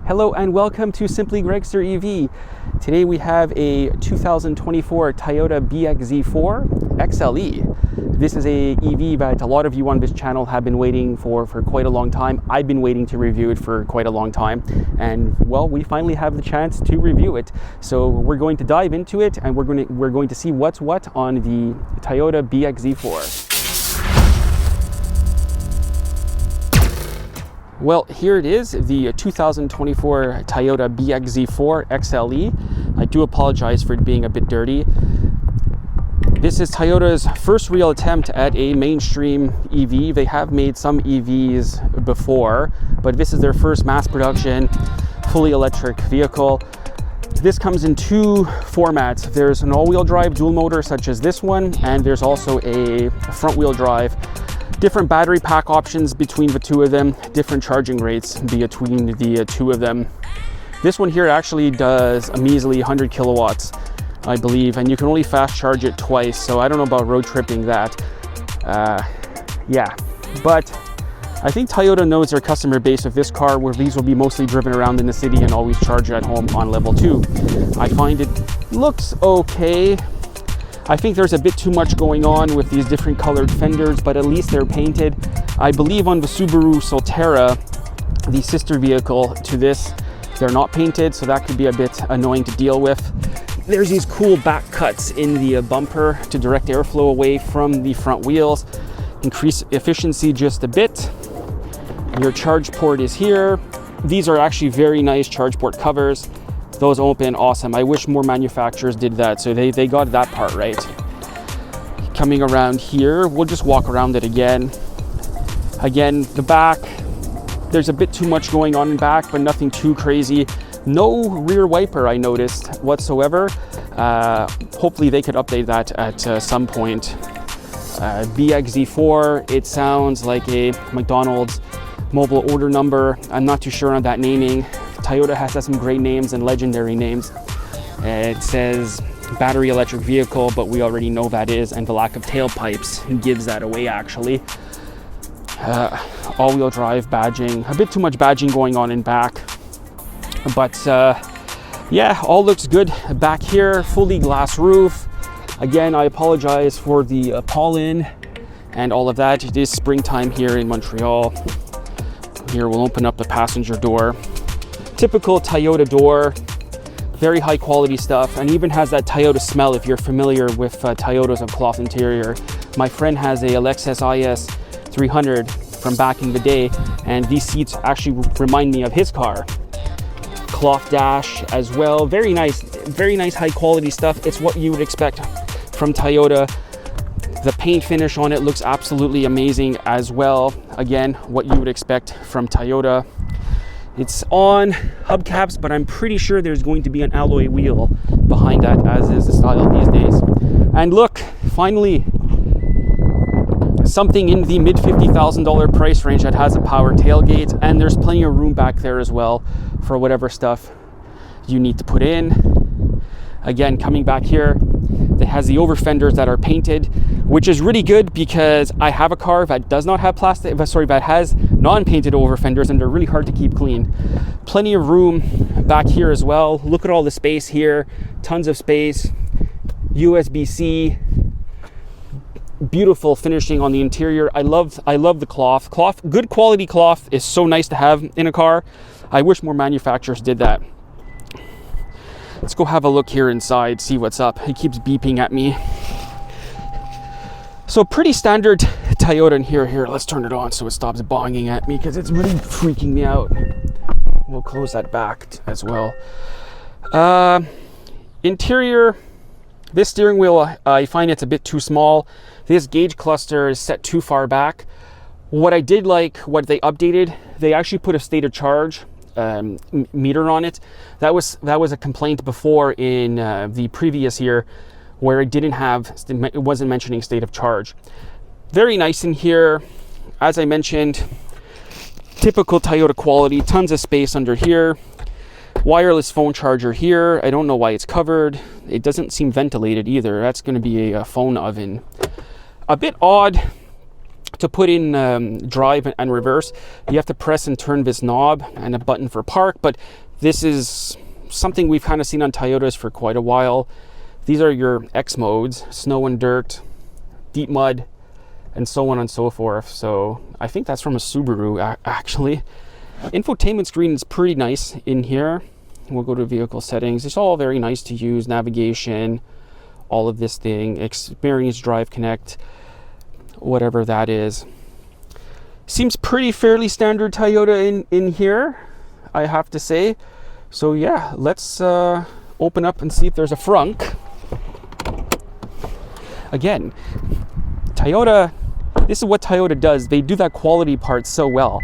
Hello and welcome to Simply Gregster EV. Today we have a 2024 Toyota BZ4X XLE. This is a EV that a lot of you on this channel have been waiting for quite a long time. I've been waiting to review it for quite a long time, and well, we finally have the chance to review it. So we're going to dive into it, and we're going to see what's what on the Toyota BZ4. Well, here it is, the 2024 Toyota BZ4X XLE. I do apologize for it being a bit dirty. This is Toyota's first real attempt at a mainstream EV. They have made some EVs before, but this is their first mass production, fully electric vehicle. This comes in two formats. There's an all-wheel drive dual motor such as this one, and there's also a front-wheel drive. Different battery pack options between the two of them, different charging rates between the two of them. This one here actually does a measly 100 kilowatts, I believe, and you can only fast charge it twice, so I don't know about road tripping that. Yeah, but I think Toyota knows their customer base with this car, where these will be mostly driven around in the city and always charge at home on level 2. I find it looks okay. I think there's a bit too much going on with these different colored fenders, but at least they're painted. I believe on the Subaru Solterra, the sister vehicle to this, they're not painted, so that could be a bit annoying to deal with. There's these cool back cuts in the bumper to direct airflow away from the front wheels, increase efficiency just a bit. Your charge port is here. These are actually very nice charge port covers. Those open, awesome. I wish more manufacturers did that, so they got that part right. Coming around here, we'll just walk around it again. Again, the back, there's a bit too much going on in back, but nothing too crazy. No rear wiper, I noticed, whatsoever. Hopefully they could update that at some point. BZ4, it sounds like a McDonald's mobile order number. I'm not too sure on that naming. Toyota has some great names and legendary names. It says battery electric vehicle, but we already know that is, and the lack of tailpipes gives that away actually. All-wheel drive badging, a bit too much badging going on in back, but yeah, all looks good back here. Fully glass roof. Again, I apologize for the pollen and all of that. It is springtime here in Montreal. Here we'll open up the passenger door. Typical Toyota door, very high quality stuff, and even has that Toyota smell if you're familiar with Toyotas of cloth interior. My friend has a Lexus IS 300 from back in the day, and these seats actually remind me of his car. Cloth dash as well, very nice high quality stuff. It's what you would expect from Toyota. The paint finish on it looks absolutely amazing as well. Again, what you would expect from Toyota. It's on hubcaps, but I'm pretty sure there's going to be an alloy wheel behind that, as is the style these days. And look, finally, something in the mid $50,000 price range that has a power tailgate, and there's plenty of room back there as well for whatever stuff you need to put in. Again, coming back here, it has the over fenders that are painted, which is really good because I have a car that does not have that has non-painted over fenders, and they're really hard to keep clean. Plenty of room back here as well. Look at all the space here, tons of space. USB-C, beautiful finishing on the interior. I love the cloth. Good quality cloth is so nice to have in a car. I wish more manufacturers did that. Let's go have a look here inside, see what's up. It keeps beeping at me. So pretty standard Toyota in here. Here, let's turn it on so it stops bonging at me because it's really freaking me out. We'll close that back as well. Interior, this steering wheel, I find it's a bit too small. This gauge cluster is set too far back. What I did like, what they updated, they actually put a state of charge meter on it. That was a complaint before in the previous year, where it wasn't mentioning state of charge. Very nice in here. As I mentioned, typical Toyota quality, tons of space under here. Wireless phone charger here. I don't know why it's covered. It doesn't seem ventilated either. That's going to be a phone oven. A bit odd To put in drive and reverse, you have to press and turn this knob and a button for park, but this is something we've kind of seen on Toyotas for quite a while. These are your X modes: snow and dirt, deep mud, and so on and so forth. So I think that's from a Subaru actually. Infotainment screen is pretty nice in here. We'll go to vehicle settings. It's all very nice to use. Navigation, all of this thing, experience drive connect, whatever that is. Seems pretty fairly standard Toyota in here, I have to say. So yeah, let's open up and see if there's a frunk. Again, Toyota, this is what Toyota does. They do that quality part so well.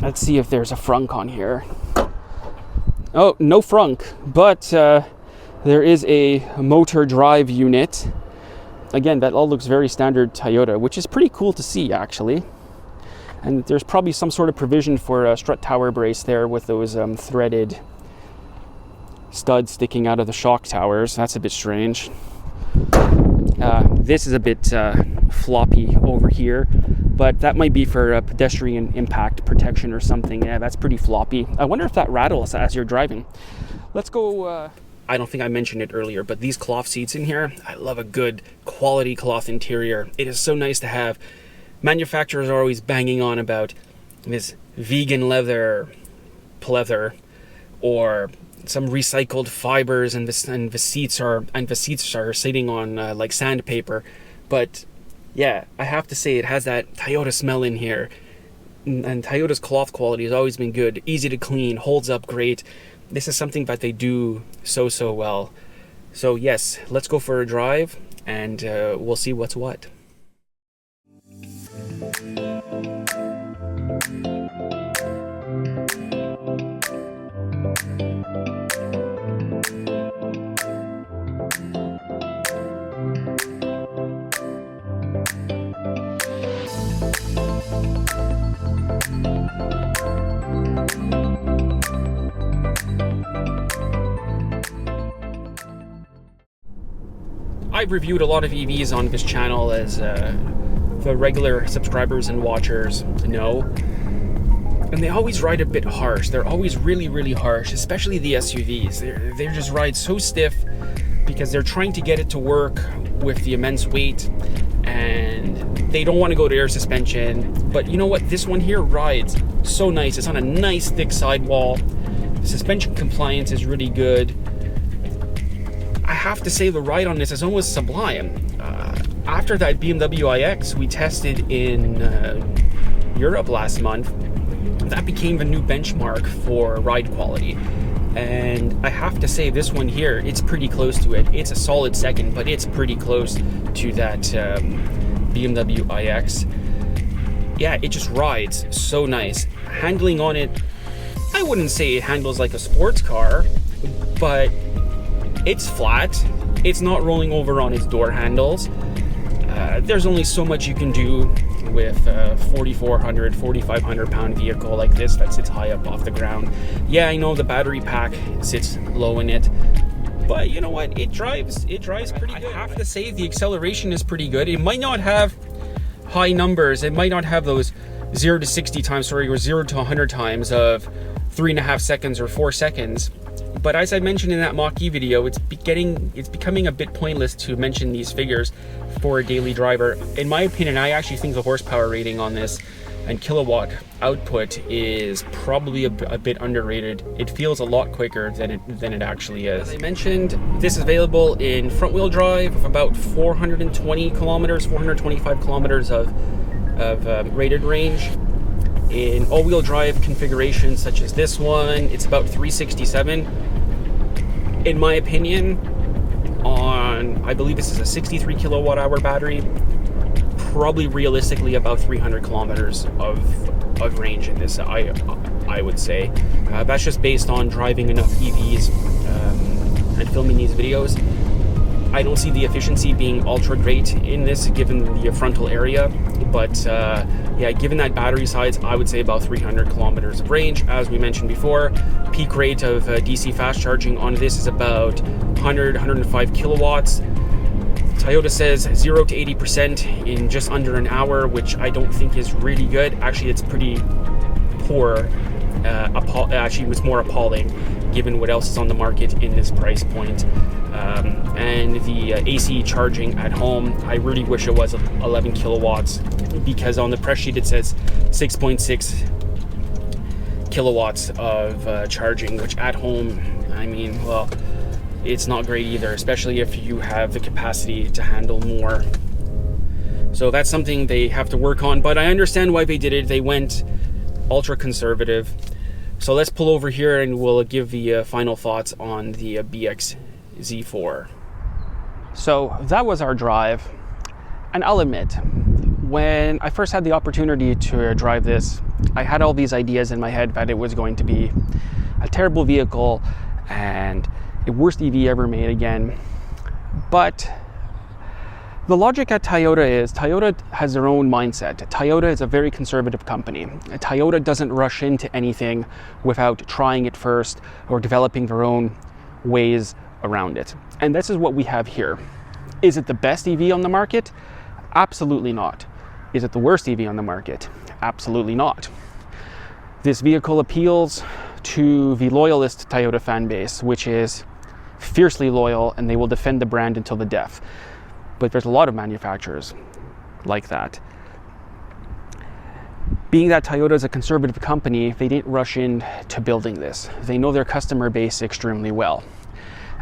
Let's see if there's a frunk on here. Oh, no frunk, but there is a motor drive unit. Again, that all looks very standard Toyota, which is pretty cool to see actually. And there's probably some sort of provision for a strut tower brace there with those threaded studs sticking out of the shock towers. That's a bit strange. This is a bit floppy over here, but that might be for pedestrian impact protection or something. Yeah, that's pretty floppy. I wonder if that rattles as you're driving. Let's go. I don't think I mentioned it earlier, but these cloth seats in here, I love a good quality cloth interior. It is so nice to have. Manufacturers are always banging on about this vegan leather, pleather, or some recycled fibers, and the seats are sitting on like sandpaper. But yeah, I have to say it has that Toyota smell in here, and Toyota's cloth quality has always been good, easy to clean, holds up great. This is something that they do so well. So yes, let's go for a drive, and we'll see what's what. I've reviewed a lot of EVs on this channel, as the regular subscribers and watchers know, and they always ride a bit harsh. They're always really harsh, especially the SUVs. They just ride so stiff because they're trying to get it to work with the immense weight, and they don't want to go to air suspension. But you know what? This one here rides so nice. It's on a nice thick sidewall. The suspension compliance is really good. I have to say the ride on this is almost sublime. After that BMW iX we tested in Europe last month, that became the new benchmark for ride quality. And I have to say this one here, it's pretty close to it. It's a solid second, but it's pretty close to that BMW iX. Yeah, it just rides so nice. Handling on it, I wouldn't say it handles like a sports car, but it's flat. It's not rolling over on its door handles. There's only so much you can do with a 4,400, 4,500 pound vehicle like this that sits high up off the ground. Yeah, I know the battery pack sits low in it, but you know what? It drives pretty good. I have to say the acceleration is pretty good. It might not have high numbers. It might not have those 0 to 60 times, or 0 to 100 times of 3.5 seconds or 4 seconds. But as I mentioned in that Mach-E video, it's becoming a bit pointless to mention these figures for a daily driver. In my opinion, I actually think the horsepower rating on this and kilowatt output is probably a bit underrated. It feels a lot quicker than it actually is. As I mentioned, this is available in front-wheel drive of about 420 kilometers, 425 kilometers of rated range. In all-wheel drive configurations such as this one, it's about 367. In my opinion, on, I believe this is a 63 kilowatt hour battery, probably realistically about 300 kilometers of range in this, I would say. That's just based on driving enough EVs and filming these videos. I don't see the efficiency being ultra great in this given the frontal area, but yeah, given that battery size, I would say about 300 kilometers of range. As we mentioned before, peak rate of DC fast charging on this is about 105 kilowatts. Toyota says 0 to 80% in just under an hour, which I don't think is really good. Actually, it's pretty poor. Actually, it's more appalling given what else is on the market in this price point. And the AC charging at home, I really wish it was 11 kilowatts, because on the press sheet it says 6.6 kilowatts of charging, which at home, I mean, well, it's not great either, especially if you have the capacity to handle more. So that's something they have to work on, but I understand why they did it. They went ultra conservative. So let's pull over here and we'll give the final thoughts on the BX4X. So that was our drive, and I'll admit, when I first had the opportunity to drive this, I had all these ideas in my head that it was going to be a terrible vehicle and the worst EV ever made again. But the logic at Toyota is, Toyota has their own mindset. Toyota is a very conservative company. Toyota doesn't rush into anything without trying it first or developing their own ways around it. And this is what we have here. Is it the best EV on the market? Absolutely not. Is it the worst EV on the market? Absolutely not. This vehicle appeals to the loyalist Toyota fan base, which is fiercely loyal, and they will defend the brand until the death. But there's a lot of manufacturers like that. Being that Toyota is a conservative company, they didn't rush into building this. They know their customer base extremely well.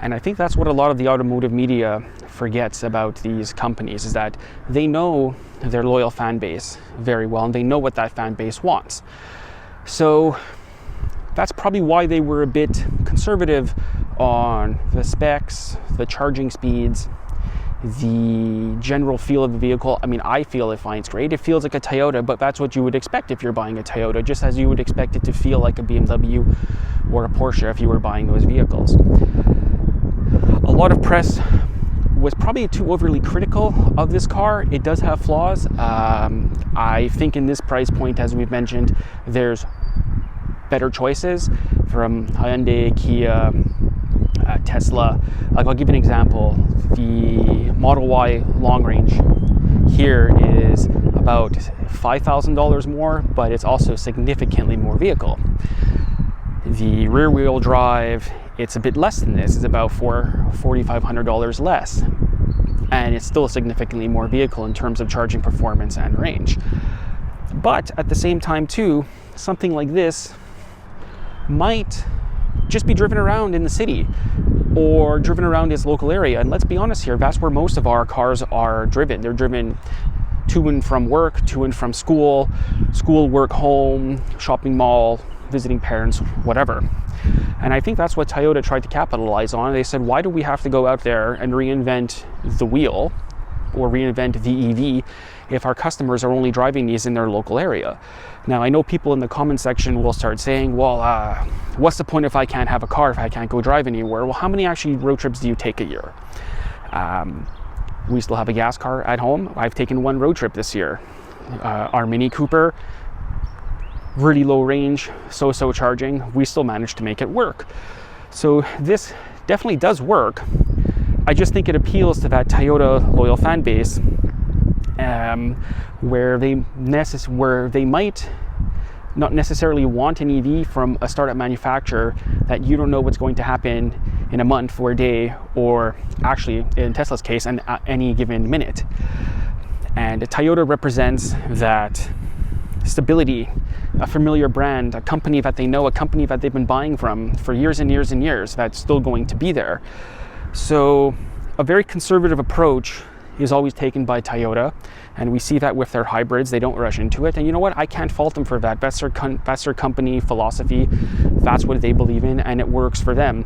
And I think that's what a lot of the automotive media forgets about these companies, is that they know their loyal fan base very well, and they know what that fan base wants. So that's probably why they were a bit conservative on the specs, the charging speeds, the general feel of the vehicle. I mean, I feel it finds great. It feels like a Toyota, but that's what you would expect if you're buying a Toyota, just as you would expect it to feel like a BMW or a Porsche if you were buying those vehicles. A lot of press was probably too overly critical of this car. It does have flaws. I think in this price point, as we've mentioned, there's better choices from Hyundai, Kia, Tesla. Like, I'll give you an example. The Model Y long range here is about $5,000 more, but it's also significantly more vehicle. The rear wheel drive, it's a bit less than this. It's about $4,500 less, and it's still significantly more vehicle in terms of charging performance and range. But at the same time too, something like this might just be driven around in the city or driven around its local area. And let's be honest here, that's where most of our cars are driven. They're driven to and from work, to and from school, work, home, shopping mall, visiting parents, whatever. And I think that's what Toyota tried to capitalize on. They said, why do we have to go out there and reinvent the wheel or reinvent the EV if our customers are only driving these in their local area? Now, I know people in the comment section will start saying, well, what's the point if I can't have a car, if I can't go drive anywhere? Well, how many actually road trips do you take a year? We still have a gas car at home. I've taken one road trip this year. Our Mini Cooper, really low range, so-so charging, we still managed to make it work. So this definitely does work. I just think it appeals to that Toyota loyal fan base, where they might not necessarily want an EV from a startup manufacturer that you don't know what's going to happen in a month or a day, or actually in Tesla's case, at any given minute. And Toyota represents that stability, a familiar brand, a company that they know, a company that they've been buying from for years and years and years, that's still going to be there. So a very conservative approach is always taken by Toyota, and we see that with their hybrids. They don't rush into it, and you know what? I can't fault them for that. That's their company philosophy. That's what they believe in, and it works for them.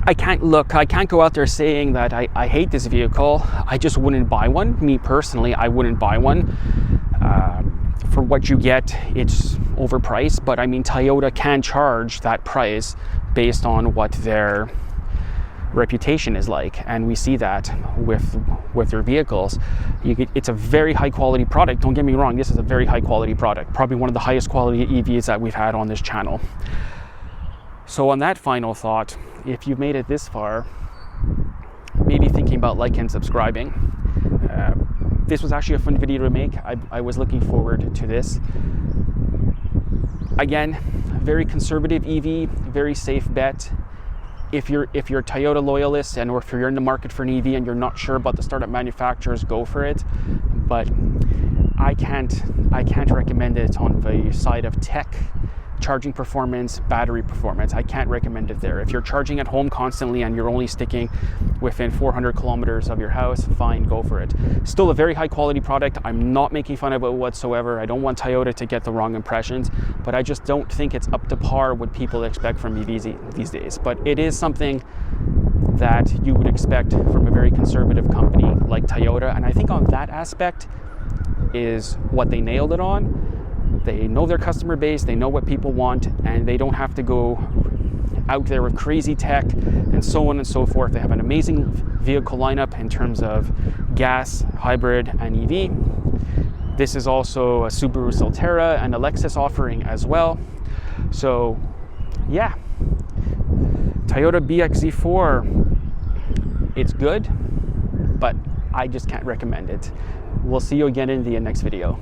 I can't go out there saying that I hate this vehicle. I just wouldn't buy one. Me personally, I wouldn't buy one. For what you get, it's overpriced, but I mean, Toyota can charge that price based on what their reputation is like, and we see that with their vehicles. It's a very high quality product. Don't get me wrong, this is a very high quality product, probably one of the highest quality EVs that we've had on this channel. So on that final thought, if you've made it this far, thinking about liking and subscribing. This was actually a fun video to make. I was looking forward to this. Again, very conservative EV, very safe bet. If you're a Toyota loyalist or if you're in the market for an EV and you're not sure about the startup manufacturers, go for it. But I can't recommend it on the side of tech, charging performance, battery performance. I can't recommend it there. If you're charging at home constantly and you're only sticking within 400 kilometers of your house, fine, go for it. Still a very high quality product. I'm not making fun of it whatsoever. I don't want Toyota to get the wrong impressions, but I just don't think it's up to par what people expect from EVs these days. But it is something that you would expect from a very conservative company like Toyota. And I think on that aspect is what they nailed it on. They know their customer base, they know what people want, and they don't have to go out there with crazy tech and so on and so forth. They have an amazing vehicle lineup in terms of gas, hybrid, and EV. This is also a Subaru Solterra and a Lexus offering as well. So yeah, Toyota BX4, it's good, but I just can't recommend it. We'll see you again in the next video.